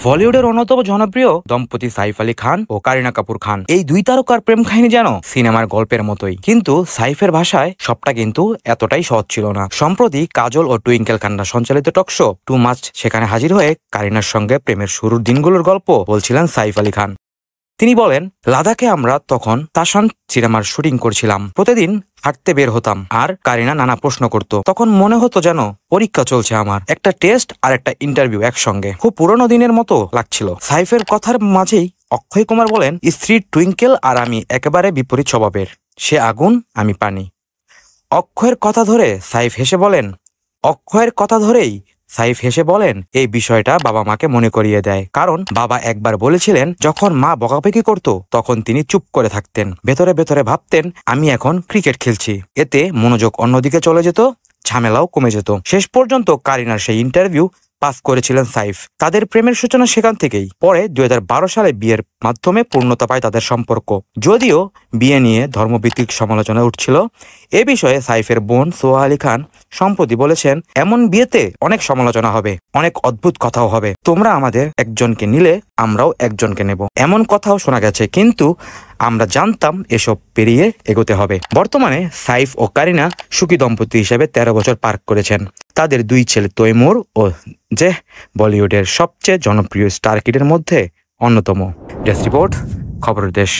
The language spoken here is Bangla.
বলিউডের অন্যতম জনপ্রিয় দম্পতি সাইফ আলী খান ও কারিনা কাপুর খান। এই দুই তারকার প্রেম কাহিনী যেন সিনেমার গল্পের মতোই, কিন্তু সাইফের ভাষায় সবটা কিন্তু এতটাই সহজ ছিল না। সম্প্রতি কাজল ও টুইঙ্কেল খান্না সঞ্চালিত টকশো টু মাচ সেখানে হাজির হয়ে কারিনার সঙ্গে প্রেমের শুরুর দিনগুলোর গল্প বলছিলেন সাইফ আলী খান। তিনি বলেন, লাদাখে আমরা তখন তাসান সিনেমার শুটিং করছিলাম। প্রতিদিন হাঁটতে বের হতাম আর কারিনা নানা প্রশ্ন করত। তখন মনে হতো যেন পরীক্ষা চলছে আমার, একটা টেস্ট আর একটা ইন্টারভিউ একসঙ্গে। খুব পুরোনো দিনের মতো লাগছিল। সাইফের কথার মাঝেই অক্ষয় কুমার বলেন, স্ত্রী টুইঙ্কেল আর আমি একেবারে বিপরীত স্বভাবের, সে আগুন আমি পানি। অক্ষয়ের কথা ধরেই সাইফ হেসে বলেন, এই বিষয়টা বাবা মাকে মনে করিয়ে দেয়। কারণ বাবা একবার বলেছিলেন, যখন মা বকাবকি করত তখন তিনি চুপ করে থাকতেন, ভেতরে ভেতরে ভাবতেন আমি এখন ক্রিকেট খেলছি। এতে মনোযোগ অন্যদিকে চলে যেত, ঝামেলাও কমে যেত। শেষ পর্যন্ত কারিনার সেই ইন্টারভিউ পাস করেছিলেন সাইফ। তাদের প্রেমের সূচনা সেখান থেকেই। পরে 2012 সালে বিয়ের মাধ্যমে পূর্ণতা পায় তাদের সম্পর্ক। যদিও বিয়ে নিয়ে ধর্মভিত্তিক সমালোচনা উঠছিল, এ বিষয়ে সাইফের বোন সোহা আলী খান সম্প্রতি বলেছেন, এমন বিয়েতে অনেক সমালোচনা হবে, অনেক অদ্ভুত কথাও হবে। তোমরা আমাদের একজনকে নিলে আমরাও একজনকে নেব, এমন কথাও শোনা গেছে। কিন্তু আমরা জানতাম এসব পেরিয়ে এগোতে হবে। বর্তমানে সাইফ ও কারিনা সুখী দম্পতি হিসেবে 13 বছর পার করেছেন। তাদের দুই ছেলে তৈমুর ও যে বলিউডের সবচেয়ে জনপ্রিয় স্টার কিডের মধ্যে অন্যতম। ডেস্ক রিপোর্ট, খবরের দেশ।